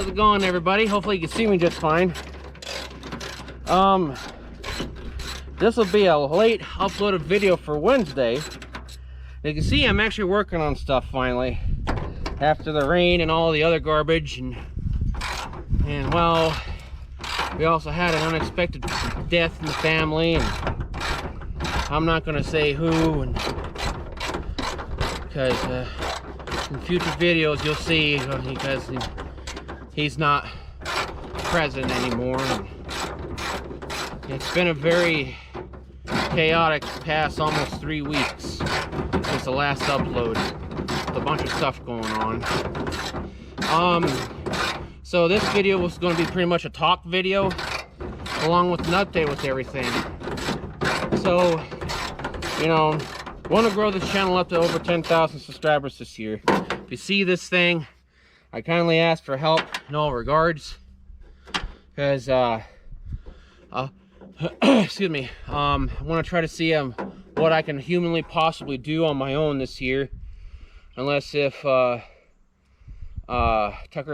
How's it going, everybody? Hopefully you can see me just fine. This will be a late uploaded video for Wednesday. You can see I'm actually working on stuff finally after the rain and all the other garbage, and well, we also had an unexpected death in the family, and I'm not going to say who, and because in future videos you'll see because he's not present anymore. And it's been a very chaotic past almost 3 weeks since the last upload. A bunch of stuff going on. So this video was going to be pretty much a talk video along with an update with everything. So, you know, want to grow this channel up to over 10,000 subscribers this year. If you see this thing, I kindly ask for help in all regards, because excuse me, I want to try to see what I can humanly possibly do on my own this year, unless if Tucker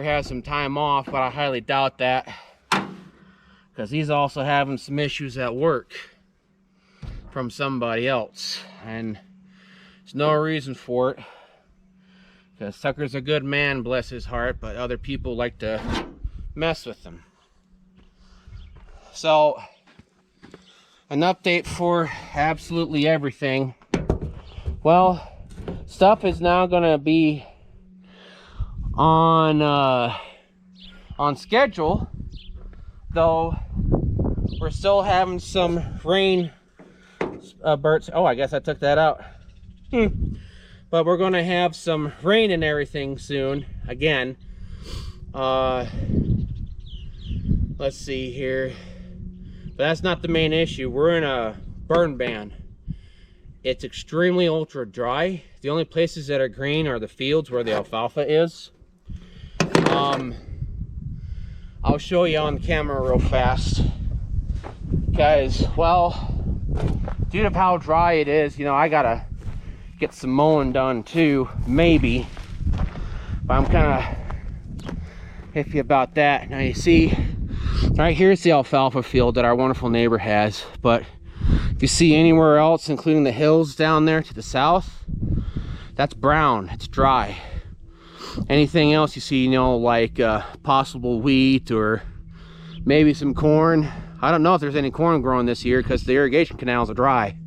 has some time off, but I highly doubt that, because he's also having some issues at work from somebody else, and there's no reason for it, because Tucker's a good man, bless his heart, but other people like to mess with him. So, an update for absolutely everything. Well, stuff is now gonna be on schedule, though we're still having some rain bursts. Oh, I guess I took that out. But we're gonna have some rain and everything soon again. Let's see here. But that's not the main issue. We're in a burn ban. It's extremely ultra dry. The only places that are green are the fields where the alfalfa is. I'll show you on the camera real fast, guys. Well, due to how dry it is, you know, I gotta get some mowing done too, maybe, but I'm kind of iffy about that. Now you see right here's the alfalfa field that our wonderful neighbor has, but if you see anywhere else, including the hills down there to the south, that's brown, it's dry. Anything else you see, you know, like possible wheat or maybe some corn. I don't know if there's any corn growing this year because the irrigation canals are dry.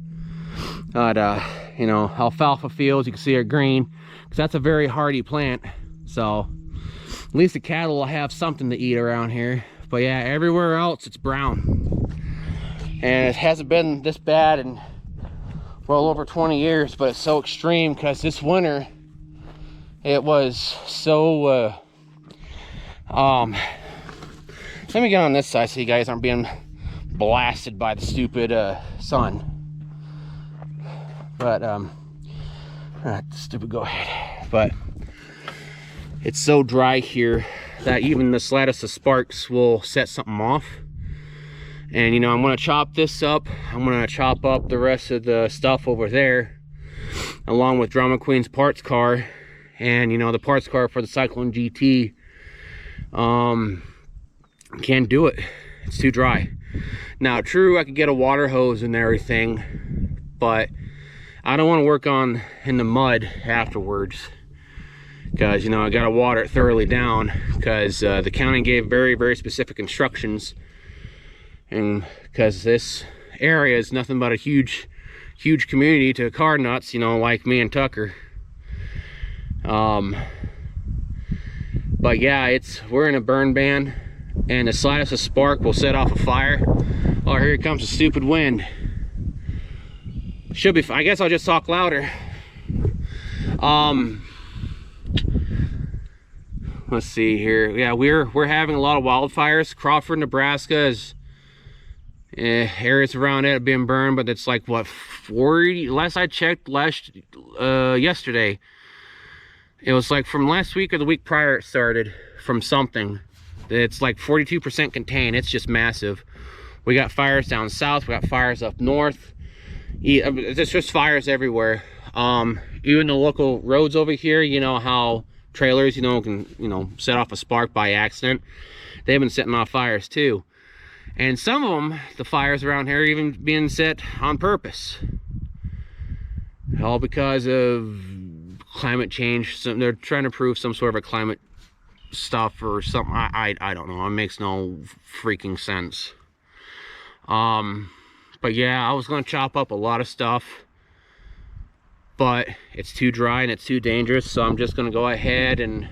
But you know, alfalfa fields you can see are green because that's a very hardy plant, so at least the cattle will have something to eat around here. But yeah, everywhere else it's brown, and it hasn't been this bad in well over 20 years, but it's so extreme because this winter it was so let me get on this side so you guys aren't being blasted by the stupid sun. But stupid, go ahead. But it's so dry here that even the slightest of sparks will set something off. And you know, I'm gonna chop this up. I'm gonna chop up the rest of the stuff over there, along with Drama Queen's parts car, and you know, the parts car for the Cyclone GT. Can't do it. It's too dry. Now, true, I could get a water hose and everything, but I don't want to work in the mud afterwards, because you know, I gotta water it thoroughly down, because the county gave very, very specific instructions, and because this area is nothing but a huge community to car nuts, you know, like me and Tucker. But yeah, we're in a burn ban, and the slightest of spark will set off a fire. Oh, here comes the stupid wind. Should be, I guess I'll just talk louder. Let's see here. Yeah, we're having a lot of wildfires. Crawford, Nebraska is areas around it have been burned, but it's like what, 40? Last I checked, yesterday, it was like from last week or the week prior it started from something. It's like 42% contained. It's just massive. We got fires down south. We got fires up north. There's just fires everywhere. Even the local roads over here, you know how trailers, you know, can, you know, set off a spark by accident. They've been setting off fires too. And some of them, the fires around here, are even being set on purpose. All because of climate change. So they're trying to prove some sort of a climate stuff or something. I don't know. It makes no freaking sense. But yeah, I was going to chop up a lot of stuff, but it's too dry and it's too dangerous, so I'm just going to go ahead and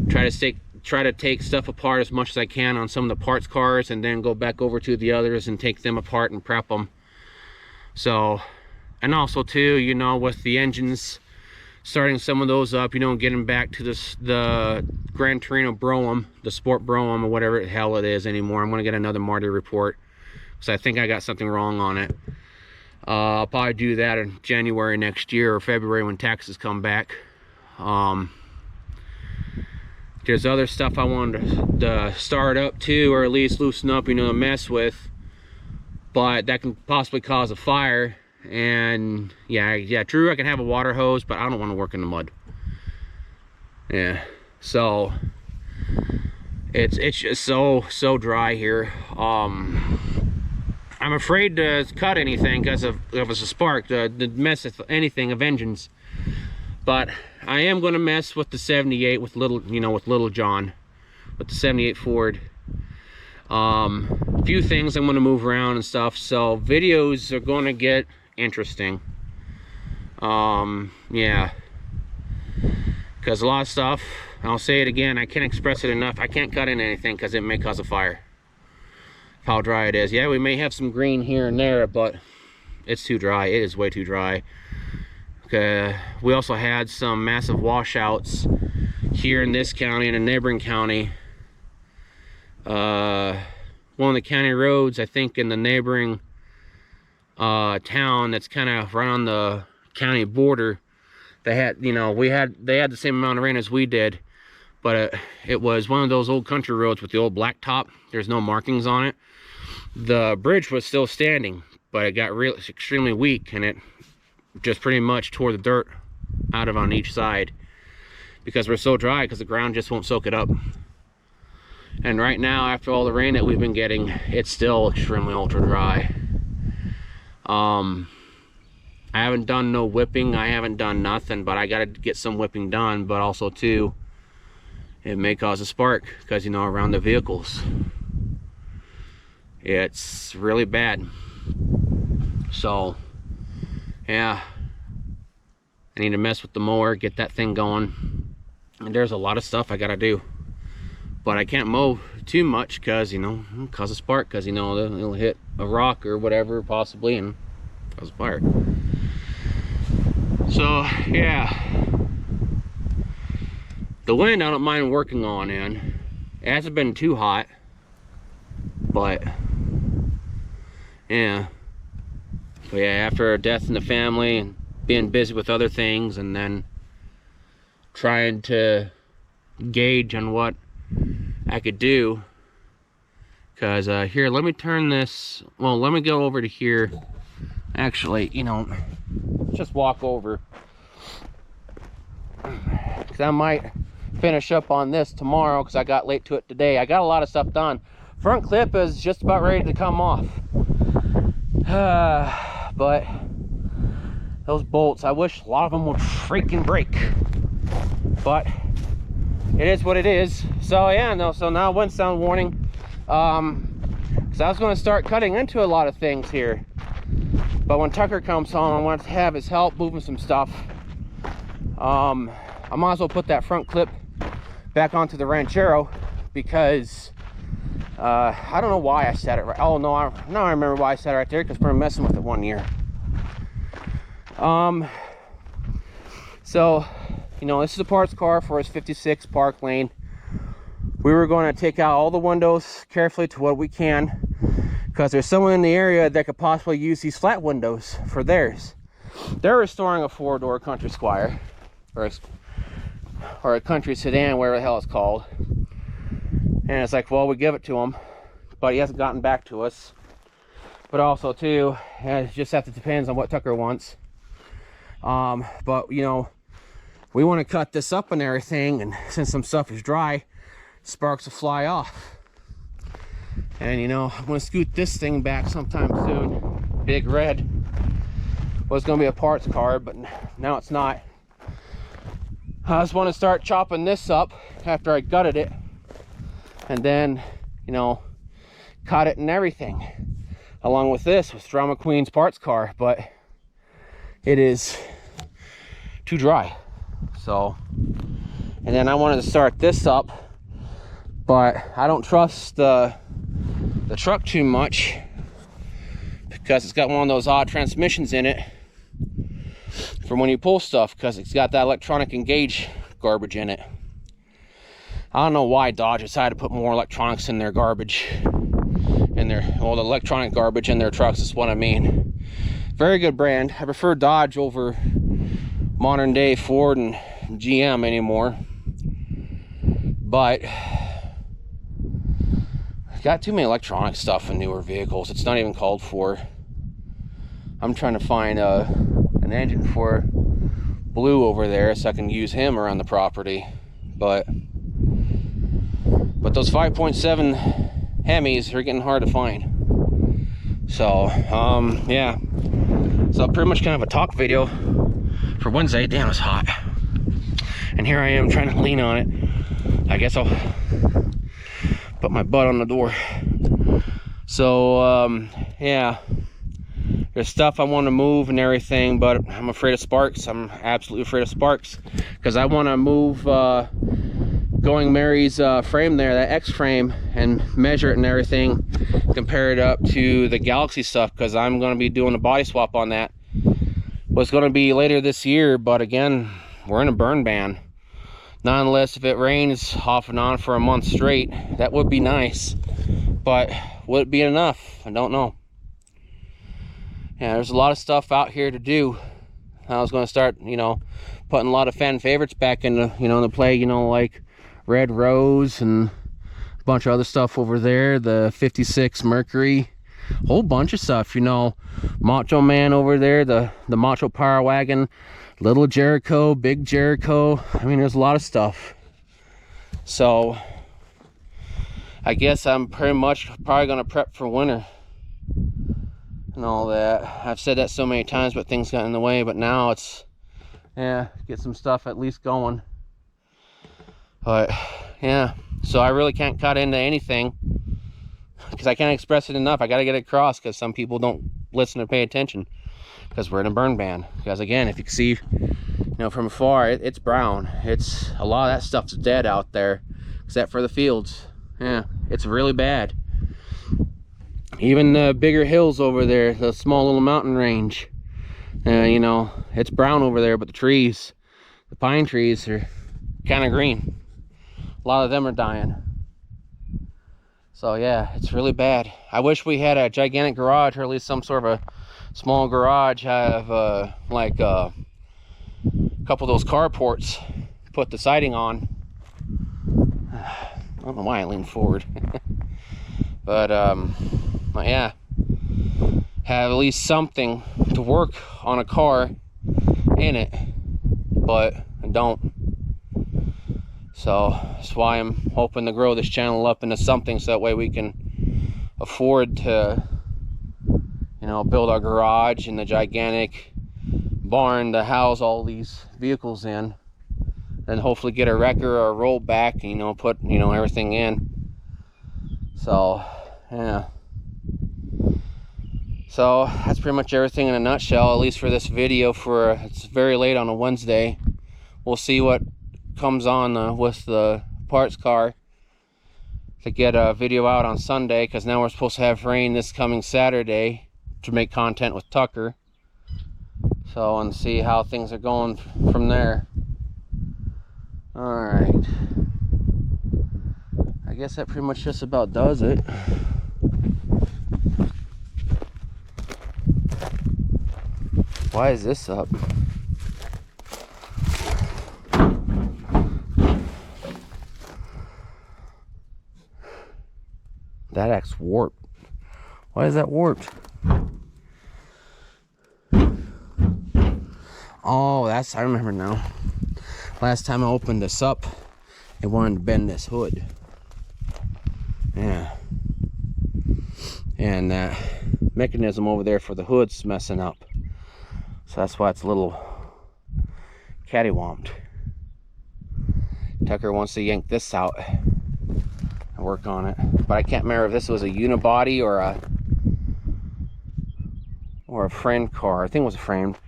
try to take stuff apart as much as I can on some of the parts cars, and then go back over to the others and take them apart and prep them. So, and also too, you know, with the engines, starting some of those up, you know, getting back to the Gran Torino Brougham, the Sport Brougham, or whatever the hell it is anymore. I'm going to get another Marty report, because I think I got something wrong on it. I'll probably do that in January next year, or February when taxes come back. There's other stuff I wanted to start up too, or at least loosen up, you know, to mess with, but that can possibly cause a fire. And yeah, true, I can have a water hose, but I don't want to work in the mud. Yeah, so it's just so dry here. I'm afraid to cut anything because of a spark, to mess with anything of engines. But I am going to mess with the 78 with Little John, with the 78 Ford. A few things I'm going to move around and stuff, so videos are going to get interesting. Yeah, because a lot of stuff, I'll say it again, I can't express it enough, I can't cut in anything because it may cause a fire. How dry it is. Yeah, we may have some green here and there, but it's too dry. It is way too dry. Okay, we also had some massive washouts here in this county and a neighboring county. One of the county roads, I think, in the neighboring town that's kind of right on the county border, they had, you know, they had the same amount of rain as we did, but it was one of those old country roads with the old black top. There's no markings on it. The bridge was still standing, but it got extremely weak, and it just pretty much tore the dirt out of on each side because we're so dry, because the ground just won't soak it up. And right now, after all the rain that we've been getting, it's still extremely ultra dry. I haven't done no whipping, I haven't done nothing, but I gotta get some whipping done. But also too, it may cause a spark, because, you know, around the vehicles it's really bad. So yeah, I need to mess with the mower, get that thing going, and there's a lot of stuff I gotta do. But I can't mow too much because, you know, it'll cause a spark, because, you know, it'll hit a rock or whatever possibly and cause a fire. So yeah, the wind I don't mind working on in. It hasn't been too hot, but yeah. But yeah, after a death in the family and being busy with other things, and then trying to gauge on what I could do, because here, let me turn this, well, let me go over to here. Actually, you know, just walk over, because I might finish up on this tomorrow, because I got late to it today. I got a lot of stuff done. Front clip is just about ready to come off. But those bolts, I wish a lot of them would freaking break, but it is what it is. So yeah, no, so now wind sound warning, because I was going to start cutting into a lot of things here, but when Tucker comes home, I want to have his help moving some stuff. I might as well put that front clip back onto the Ranchero, because I don't know why I set it right. Oh no, now I remember why I set it right there, because we're messing with it one year. So, you know, this is a parts car for his 56 Park Lane. We were going to take out all the windows carefully to what we can, because there's someone in the area that could possibly use these flat windows for theirs. They're restoring a 4-door Country Squire, or a Country Sedan, whatever the hell it's called. And it's like, well, we give it to him, but he hasn't gotten back to us. But also too, it just have to depends on what Tucker wants. But you know, we want to cut this up and everything, and since some stuff is dry, sparks will fly off. And you know, I'm gonna scoot this thing back sometime soon. Big Red was gonna be a parts car, but now it's not. I just want to start chopping this up after I gutted it, and then, you know, cut it and everything along with this with Drama Queen's parts car, but it is too dry. So, and then I wanted to start this up, but I don't trust the truck too much because it's got one of those odd transmissions in it for when you pull stuff, because it's got that electronic engage garbage in it. I don't know why Dodge decided to put more electronics in their garbage, in their, well, the electronic garbage in their trucks is what I mean. Very good brand. I prefer Dodge over modern day Ford and GM anymore, but got too many electronic stuff in newer vehicles. It's not even called for. I'm trying to find an engine for Blue over there so I can use him around the property, but those 5.7 Hemis are getting hard to find. So yeah, so pretty much kind of a talk video for Wednesday. Damn, it's hot, and here I am trying to lean on it. I guess I'll put my butt on the door. So yeah, there's stuff I want to move and everything, but I'm afraid of sparks. I'm absolutely afraid of sparks because I want to move Going Mary's frame there, that X frame, and measure it and everything, compare it up to the Galaxy stuff, because I'm going to be doing a body swap on that. Was going to be later this year, but again, we're in a burn ban. Not unless if it rains off and on for a month straight. That would be nice, but would it be enough? I don't know. Yeah, there's a lot of stuff out here to do. I was going to start, you know, putting a lot of fan favorites back into, you know, the play, you know, like Red Rose and a bunch of other stuff over there. The 56 Mercury, whole bunch of stuff, you know. Macho Man over there, the Macho Power Wagon, Little Jericho, Big Jericho. I mean, there's a lot of stuff. So I guess I'm pretty much probably going to prep for winter and all that. I've said that so many times, but things got in the way. But now it's, yeah, get some stuff at least going. But yeah, so I really can't cut into anything because I can't express it enough. I got to get it across because some people don't listen or pay attention because we're in a burn ban. Because again, if you can see, you know, from afar, it's brown. It's a lot of that stuff's dead out there, except for the fields. Yeah, it's really bad. Even the bigger hills over there, the small little mountain range, you know, it's brown over there, but the trees, the pine trees, are kind of green. A lot of them are dying. So yeah, it's really bad. I wish we had a gigantic garage, or at least some sort of a small garage. I have like a couple of those carports, put the siding on. I don't know why I leaned forward. But yeah, have at least something to work on a car in it, but I don't. So that's why I'm hoping to grow this channel up into something, so that way we can afford to, you know, build our garage and the gigantic barn to house all these vehicles in, and hopefully get a wrecker or a rollback and, you know, put, you know, everything in. So yeah, so that's pretty much everything in a nutshell, at least for this video. For it's very late on a Wednesday. We'll see what comes on with the parts car to get a video out on Sunday, because now we're supposed to have rain this coming Saturday to make content with Tucker. So, and see how things are going from there. Alright, I guess that pretty much just about does it. Why is this up? That act's warped. Why is that warped? Oh, I remember now. last time I opened this up, it wanted to bend this hood. Yeah. And that mechanism over there for the hood's messing up. So that's why it's a little cattywamped. Tucker wants to yank this out and work on it. But I can't remember if this was a unibody or a framed car. I think it was a framed.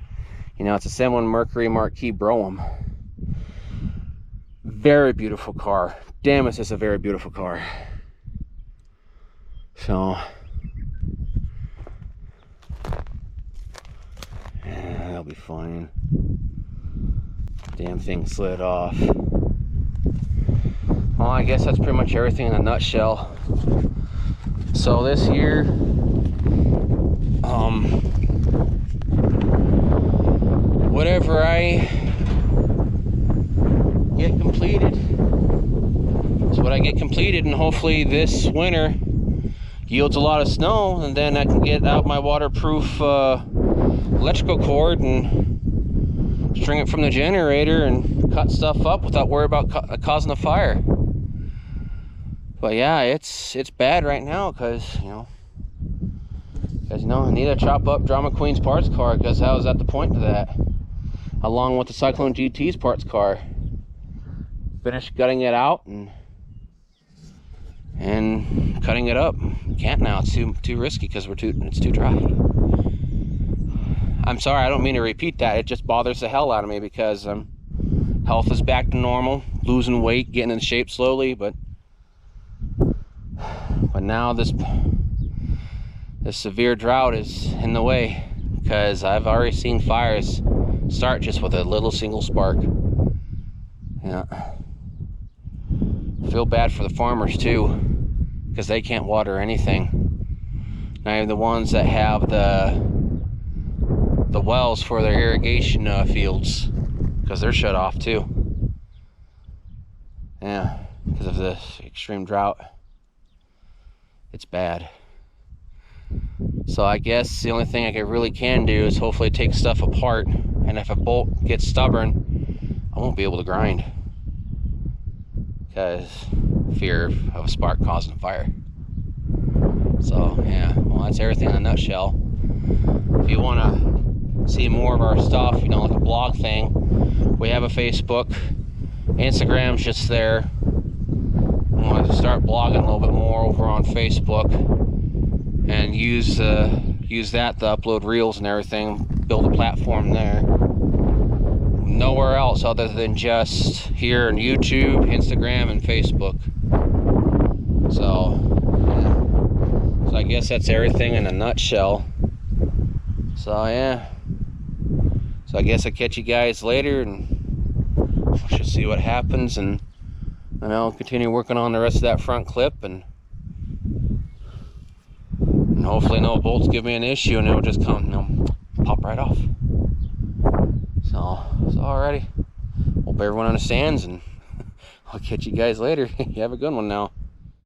You know, it's a 71 Mercury Marquis Brougham. Very beautiful car. Damn, it's just a very beautiful car. So, yeah, that'll be fine. Damn thing slid off. Well, I guess that's pretty much everything in a nutshell. So this year, whatever I get completed is what I get completed, and hopefully this winter yields a lot of snow, and then I can get out my waterproof electrical cord and string it from the generator and cut stuff up without worry about causing a fire. But yeah, it's bad right now because you know I need to chop up Drama Queen's parts car because I was at the point of that, along with the Cyclone GT's parts car. Finished gutting it out and cutting it up. Can't now. It's too risky because it's too dry. I'm sorry, I don't mean to repeat that. It just bothers the hell out of me because health is back to normal, losing weight, getting in shape slowly, but now this severe drought is in the way because I've already seen fires start just with a little single spark. Yeah. Feel bad for the farmers too, because they can't water anything. Not even the ones that have the wells for their irrigation fields, because they're shut off too. Yeah, because of this extreme drought. It's bad. So I guess the only thing I really can do is hopefully take stuff apart, and if a bolt gets stubborn, I won't be able to grind. Because fear of a spark causing a fire. So yeah, well, that's everything in a nutshell. If you want to see more of our stuff, you know, like a blog thing, we have a Facebook. Instagram's just there. I want to start blogging a little bit more over on Facebook and use that to upload reels and everything, build a platform there. Nowhere else other than just here on YouTube, Instagram, and Facebook. So, yeah. So I guess that's everything in a nutshell. So yeah. So I guess I'll catch you guys later, and we'll just see what happens, and I'll continue working on the rest of that front clip, and hopefully no bolts give me an issue, and it'll just come, pop right off. So alrighty. Hope everyone understands, and I'll catch you guys later. You have a good one now.